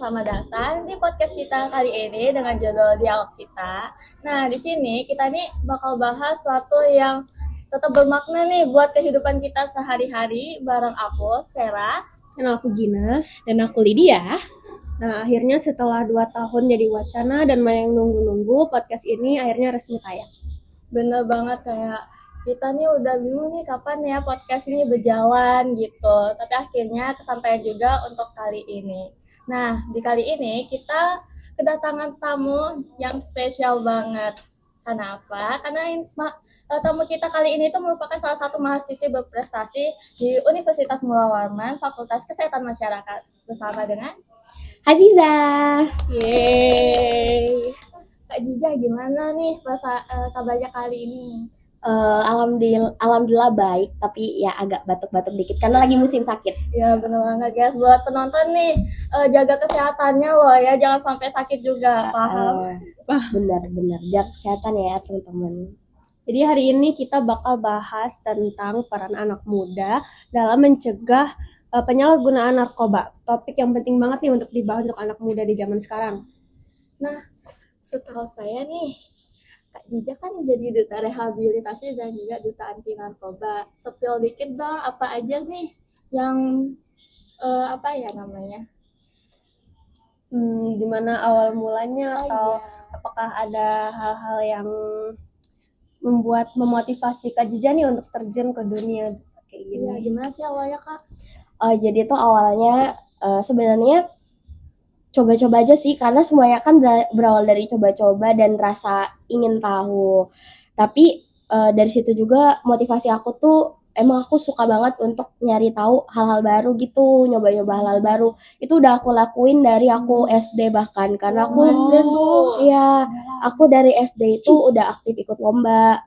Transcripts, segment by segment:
selamat datang di podcast kita kali ini dengan judul Dialog Kita. Nah, di sini kita nih bakal bahas sesuatu yang tetap bermakna nih buat kehidupan kita sehari-hari bareng aku, Sarah. Dan aku Gina. Dan aku Lydia. Nah, akhirnya setelah 2 tahun jadi wacana dan banyak yang nunggu-nunggu, podcast ini akhirnya resmi tayang. Bener banget, kayak kita nih udah bingung nih kapan ya podcast ini berjalan gitu. Tapi akhirnya kesampaian juga untuk kali ini. Nah, di kali ini kita kedatangan tamu yang spesial banget. Karena apa? Karena tamu kita kali ini tuh merupakan salah satu mahasiswi berprestasi di Universitas Mula Warman, Fakultas Kesehatan Masyarakat. Bersama dengan Aziza. Yeay. Kak Jija, gimana nih kabarnya kali ini? Alhamdulillah baik, tapi ya agak batuk-batuk dikit karena lagi musim sakit. Ya bener banget guys, buat penonton nih jaga kesehatannya loh ya, jangan sampai sakit juga, paham? Benar-benar jaga kesehatan ya teman-teman. Jadi hari ini kita bakal bahas tentang peran anak muda dalam mencegah penyalahgunaan narkoba. Topik yang penting banget nih untuk dibahas untuk anak muda di zaman sekarang. Nah, setahu saya nih, Kak Jija kan jadi duta rehabilitasi dan juga duta anti narkoba. Sepil dikit dong, apa aja nih yang apa ya namanya? Gimana awal mulanya atau iya. apakah ada hal-hal yang membuat memotivasi Kak Jija nih untuk terjun ke dunia kayak gini? Iya, gimana sih awalnya Kak? Jadi tuh awalnya sebenarnya coba-coba aja sih, karena semuanya kan berawal dari coba-coba dan rasa ingin tahu. Tapi dari situ juga motivasi aku tuh emang aku suka banget untuk nyari tahu hal-hal baru gitu, nyoba-nyoba hal-hal baru. Itu udah aku lakuin dari aku SD bahkan, karena aku SD tuh. Iya, aku dari SD itu udah aktif ikut lomba,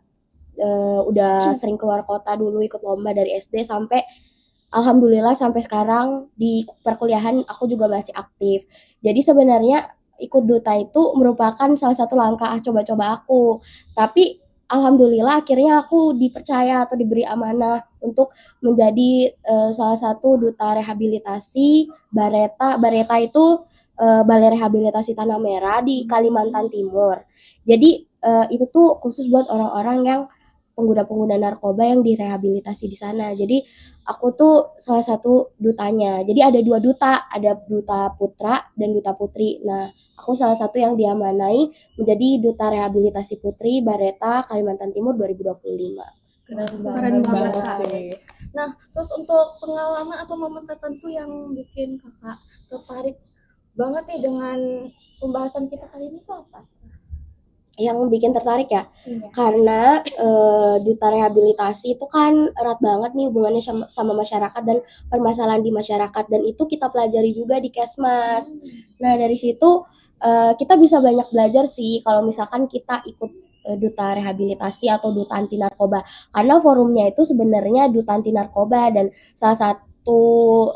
udah sering keluar kota dulu ikut lomba dari SD sampai alhamdulillah sampai sekarang di perkuliahan aku juga masih aktif. Jadi sebenarnya ikut duta itu merupakan salah satu langkah coba-coba aku. Tapi alhamdulillah akhirnya aku dipercaya atau diberi amanah untuk menjadi salah satu duta rehabilitasi Bareta. Bareta itu Balai Rehabilitasi Tanah Merah di Kalimantan Timur. Jadi itu tuh khusus buat orang-orang yang pengguna-pengguna narkoba yang direhabilitasi di sana. Jadi aku tuh salah satu dutanya. Jadi ada 2 duta, ada duta putra dan duta putri. Nah, aku salah satu yang diamanai menjadi duta rehabilitasi putri Bareta Kalimantan Timur 2025. Keren banget Kak. sih. Nah, terus untuk pengalaman atau momen tertentu yang bikin kakak tertarik banget nih dengan pembahasan kita kali ini tuh apa? Yang bikin tertarik ya, Iya. karena duta rehabilitasi itu kan erat banget nih hubungannya sama masyarakat dan permasalahan di masyarakat, dan itu kita pelajari juga di Kesmas. Nah dari situ kita bisa banyak belajar sih kalau misalkan kita ikut duta rehabilitasi atau duta anti narkoba, karena forumnya itu sebenarnya duta anti narkoba, dan salah satu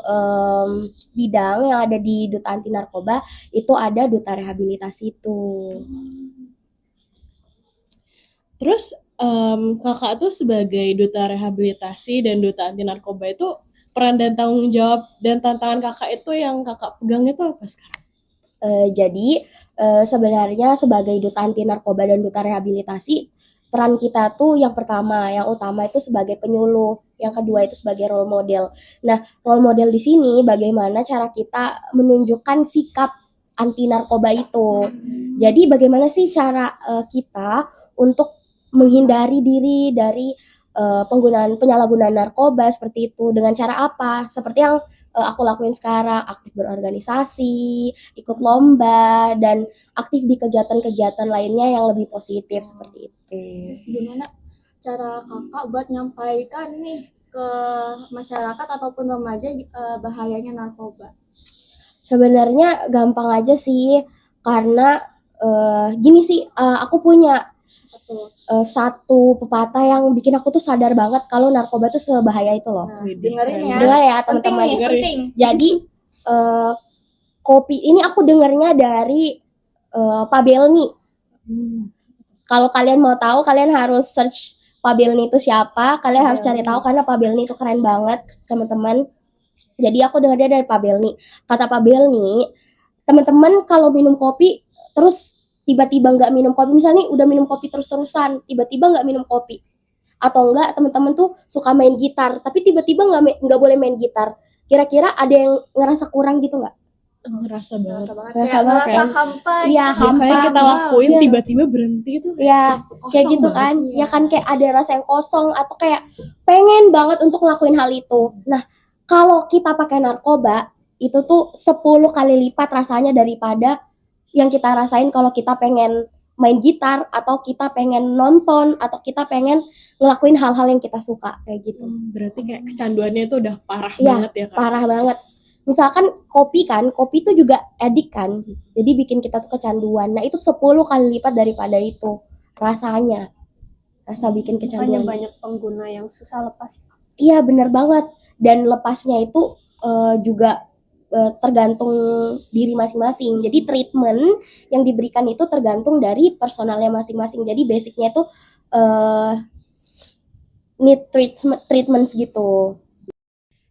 bidang yang ada di duta anti narkoba itu ada duta rehabilitasi itu. Terus kakak tuh sebagai duta rehabilitasi dan duta anti narkoba itu peran dan tanggung jawab dan tantangan kakak itu yang kakak pegang itu apa sekarang? Jadi sebenarnya sebagai duta anti narkoba dan duta rehabilitasi, peran kita tuh yang pertama, yang utama itu sebagai penyuluh, yang kedua itu sebagai role model. Nah, role model di sini bagaimana cara kita menunjukkan sikap anti narkoba itu. Jadi bagaimana sih cara kita untuk menghindari diri dari penyalahgunaan narkoba seperti itu, dengan cara apa? Seperti yang aku lakuin sekarang, aktif berorganisasi, ikut lomba, dan aktif di kegiatan-kegiatan lainnya yang lebih positif seperti itu. Terus gimana cara kakak buat nyampaikan nih ke masyarakat ataupun remaja bahayanya narkoba? Sebenarnya gampang aja sih, karena gini sih, aku punya satu pepatah yang bikin aku tuh sadar banget kalau narkoba tuh sebahaya itu loh. Nah, dengerin ya. Dengar ya Penting teman-teman. nih, penting. Jadi kopi ini aku dengarnya dari Pak Belni. Kalau kalian mau tahu, kalian harus search Pak Belni itu siapa. Kalian harus cari tahu karena Pak Belni itu keren banget, teman-teman. Jadi aku dengar dia dari Pak Belni. Kata Pak Belni, teman-teman kalau minum kopi terus tiba-tiba nggak minum kopi, misalnya udah minum kopi terus-terusan tiba-tiba nggak minum kopi, atau enggak teman-teman tuh suka main gitar tapi tiba-tiba nggak boleh main gitar, kira-kira ada yang ngerasa kurang gitu nggak? Ngerasa banget. Ngerasa banget, Ngerasa kayak banget ngerasa kan? hampa Iya, gitu. Biasanya hampa. kita lakuin Iya. tiba-tiba berhenti tuh. Ya kayak Kosong gitu banget. kan, ya kan kayak ada rasa yang kosong atau kayak pengen banget untuk ngelakuin hal itu. Nah kalau kita pakai narkoba itu tuh 10 kali lipat rasanya daripada yang kita rasain kalau kita pengen main gitar atau kita pengen nonton atau kita pengen ngelakuin hal-hal yang kita suka kayak gitu. Berarti kayak kecanduannya itu udah parah Iya, banget ya Kak. parah banget. Misalkan kopi itu juga edik kan, jadi bikin kita tuh kecanduan. Nah itu 10 kali lipat daripada itu rasanya, rasa bikin Makanya kecanduan. banyak pengguna yang susah lepas. Iya bener banget, dan lepasnya itu juga tergantung diri masing-masing. Jadi treatment yang diberikan itu tergantung dari personalnya masing-masing. Jadi basicnya itu need treatment gitu.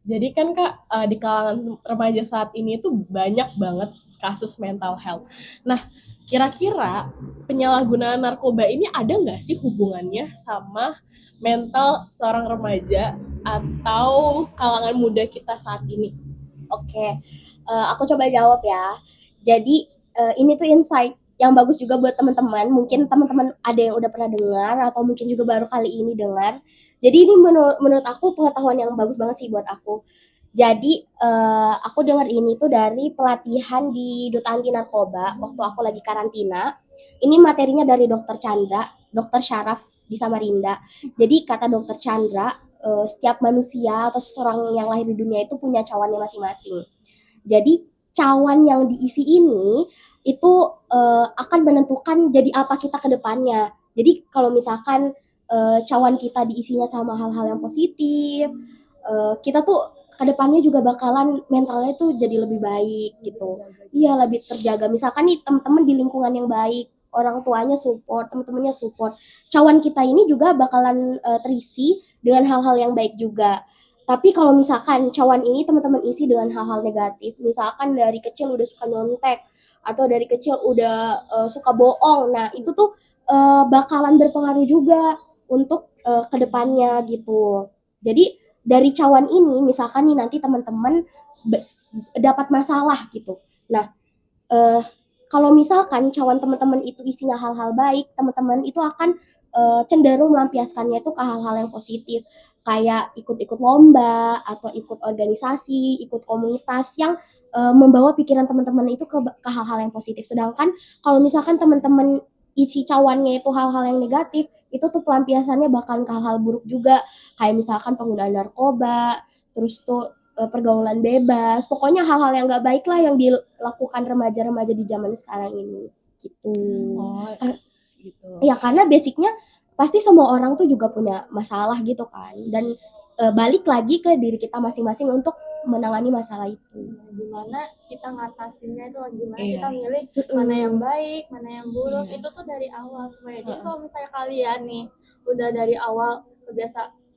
Jadi kan Kak, di kalangan remaja saat ini tuh banyak banget kasus mental health. Nah, kira-kira penyalahgunaan narkoba ini ada nggak sih hubungannya sama mental seorang remaja atau kalangan muda kita saat ini? Oke, aku coba jawab ya. Jadi ini tuh insight yang bagus juga buat teman-teman. Mungkin teman-teman ada yang udah pernah dengar atau mungkin juga baru kali ini dengar. Jadi ini menurut aku pengetahuan yang bagus banget sih buat aku. Jadi aku dengar ini tuh dari pelatihan di Duta Anti Narkoba waktu aku lagi karantina. Ini materinya dari Dokter Chandra, Dokter Syaraf di Samarinda. Jadi kata Dokter Chandra, setiap manusia atau seseorang yang lahir di dunia itu punya cawannya masing-masing. Jadi cawan yang diisi ini itu akan menentukan jadi apa kita ke depannya. Jadi kalau misalkan cawan kita diisinya sama hal-hal yang positif, kita tuh kedepannya juga bakalan mentalnya tuh jadi lebih baik gitu. Iya, lebih terjaga. Misalkan nih teman-teman di lingkungan yang baik, orang tuanya support, teman-temannya support, cawan kita ini juga bakalan terisi dengan hal-hal yang baik juga. Tapi kalau misalkan cawan ini teman-teman isi dengan hal-hal negatif, misalkan dari kecil udah suka nyontek atau dari kecil udah suka bohong, nah itu tuh bakalan berpengaruh juga untuk kedepannya gitu. Jadi dari cawan ini, misalkan nih nanti teman-teman dapat masalah gitu. Nah, kalau misalkan cawan teman-teman itu isinya hal-hal baik, teman-teman itu akan cenderung melampiaskannya itu ke hal-hal yang positif, kayak ikut-ikut lomba atau ikut organisasi, ikut komunitas yang membawa pikiran teman-teman itu ke hal-hal yang positif. Sedangkan kalau misalkan teman-teman isi cawannya itu hal-hal yang negatif, itu tuh pelampiasannya bahkan ke hal-hal buruk juga, kayak misalkan penggunaan narkoba, terus tuh pergaulan bebas, pokoknya hal-hal yang nggak baik lah yang dilakukan remaja-remaja di zaman sekarang ini gitu. Oh, gitu. Ya karena basicnya pasti semua orang tuh juga punya masalah gitu kan, dan balik lagi ke diri kita masing-masing untuk menangani masalah itu. Gimana kita ngatasinnya itu, gimana Iya. kita milih mana yang baik, mana yang buruk, itu tuh dari awal semuanya. Jadi kalau misalnya kalian nih udah dari awal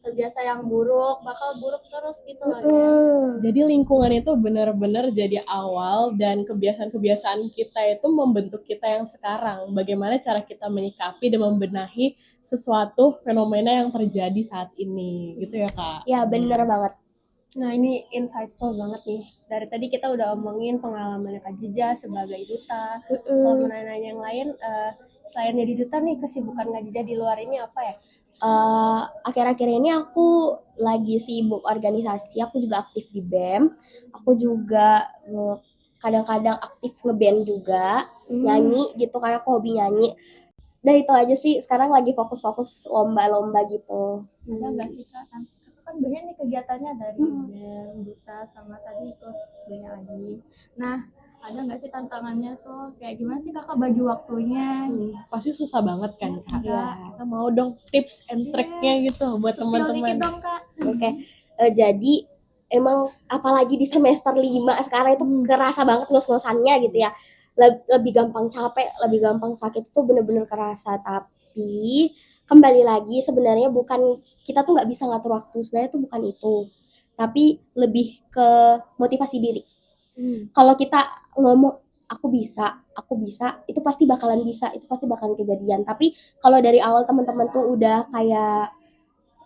terbiasa yang buruk, bakal buruk terus gitu loh guys. Jadi lingkungan itu benar-benar jadi awal dan kebiasaan-kebiasaan kita itu membentuk kita yang sekarang. Bagaimana cara kita menyikapi dan membenahi sesuatu fenomena yang terjadi saat ini, gitu ya Kak? Ya bener banget. Nah ini insightful banget nih. Dari tadi kita udah omongin pengalamannya Kak Jija sebagai duta. Kalau mau nanya yang lain, selain jadi duta nih, kesibukan Kak Jija di luar ini apa ya? Akhir-akhir ini aku lagi sibuk organisasi, aku juga aktif di BEM, aku juga kadang-kadang aktif ngeband juga, nyanyi gitu karena aku hobi nyanyi. Udah itu aja sih, sekarang lagi fokus-fokus lomba-lomba gitu. Ada nggak sih Kak? Kakak kan banyak nih kegiatannya dari BEM, duta, sama tadi ikut banyak Adi. Nah, ada nggak sih tantangannya tuh? Kayak gimana sih Kakak bagi waktunya? Pasti susah banget kan Kak? Iya. Kita mau dong tips and trick-nya gitu buat Spill dikit teman-teman. dong Kak. Oke, jadi emang apalagi di semester 5 sekarang itu kerasa banget ngos-ngosannya gitu ya. Lebih gampang capek, lebih gampang sakit itu bener-bener kerasa. Tapi kembali lagi sebenarnya bukan, kita tuh nggak bisa ngatur waktu, sebenarnya tuh bukan itu. Tapi lebih ke motivasi diri. Kalau kita ngomong aku bisa, itu pasti bakalan bisa, itu pasti bakalan kejadian. Tapi kalau dari awal teman-teman tuh udah kayak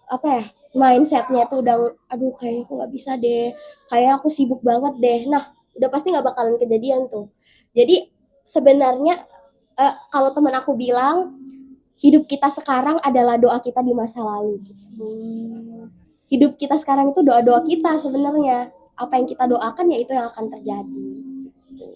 apa ya, mindsetnya tuh udah aduh kayaknya aku nggak bisa deh, kayak aku sibuk banget deh, nah udah pasti nggak bakalan kejadian tuh. Jadi sebenarnya kalau teman aku bilang hidup kita sekarang adalah doa kita di masa lalu gitu. Hidup kita sekarang itu doa-doa kita sebenarnya, apa yang kita doakan ya itu yang akan terjadi gitu.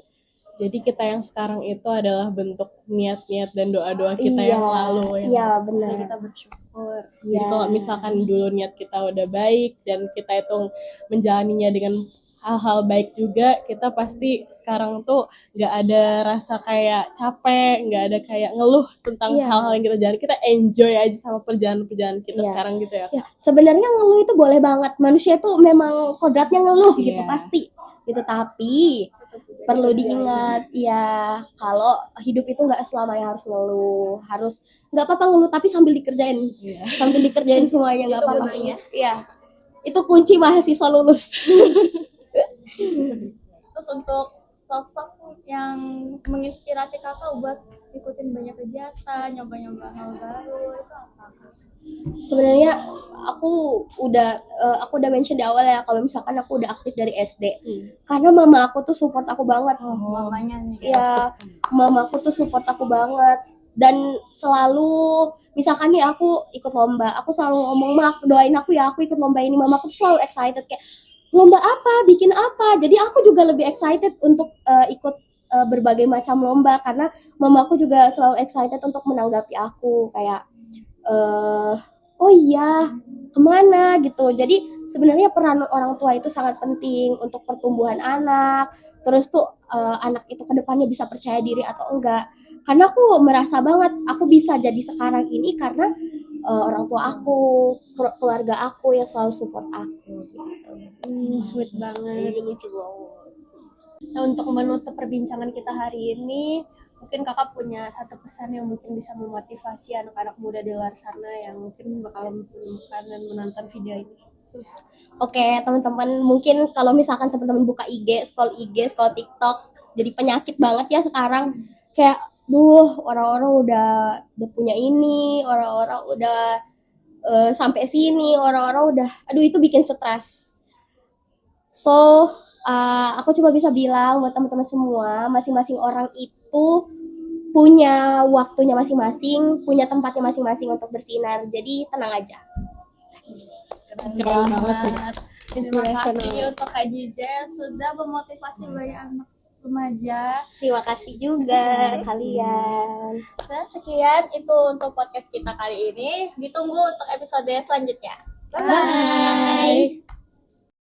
Jadi kita yang sekarang itu adalah bentuk niat-niat dan doa-doa kita yang lalu. Iya benar. Jadi kita bersyukur. Jadi kalau misalkan dulu niat kita udah baik dan kita itu menjalaninya dengan hal-hal baik juga, kita pasti sekarang tuh nggak ada rasa kayak capek, nggak ada kayak ngeluh tentang hal-hal yang kita jalani. Kita enjoy aja sama perjalanan kita sekarang gitu ya. Ya, sebenarnya ngeluh itu boleh banget. Manusia tuh memang kodratnya ngeluh gitu pasti. Gitu, tapi perlu diingat ya kalau hidup itu nggak selamanya harus ngeluh, harus nggak apa-apa ngeluh tapi sambil dikerjain, sambil dikerjain semuanya nggak apa-apa. Ya, itu kunci mahasiswa lulus. Terus untuk sosok yang menginspirasi kakak buat ikutin banyak kegiatan, nyoba-nyoba hal baru itu apa? Sebenarnya aku udah mention di awal ya kalau misalkan aku udah aktif dari SD. Karena mama aku tuh support aku banget. Mamanya nih. Ya, mama aku tuh support aku banget. Dan selalu misalkan nih aku ikut lomba, aku selalu ngomong, "Mak, doain aku ya, aku ikut lomba ini." Mama aku tuh selalu excited kayak lomba apa, bikin apa. Jadi aku juga lebih excited untuk ikut berbagai macam lomba karena mama aku juga selalu excited untuk menanggapi aku kayak oh iya kemana gitu. Jadi sebenarnya peran orang tua itu sangat penting untuk pertumbuhan anak. Terus tuh anak itu kedepannya bisa percaya diri atau enggak. Karena aku merasa banget aku bisa jadi sekarang ini karena orang tua aku, keluarga aku yang selalu support aku gitu. Sweet banget. Lucu banget. Nah, untuk menutup perbincangan kita hari ini, mungkin kakak punya satu pesan yang mungkin bisa memotivasi anak-anak muda di luar sana yang mungkin bakal menemukan dan menonton video ini. Oke, teman-teman, mungkin kalau misalkan teman-teman buka IG, scroll TikTok, jadi penyakit banget ya sekarang. Kayak, orang-orang udah punya ini, orang-orang udah sampai sini, orang-orang udah, itu bikin stres. So, aku cuma bisa bilang buat teman-teman semua, masing-masing orang itu punya waktunya masing-masing, punya tempatnya masing-masing untuk bersinar. Jadi tenang aja. Keren banget sih. Terima kasih untuk Kak Jija sudah memotivasi banyak anak remaja. Terima kasih juga kalian. Nah, sekian itu untuk podcast kita kali ini. Ditunggu untuk episode selanjutnya. Bye-bye.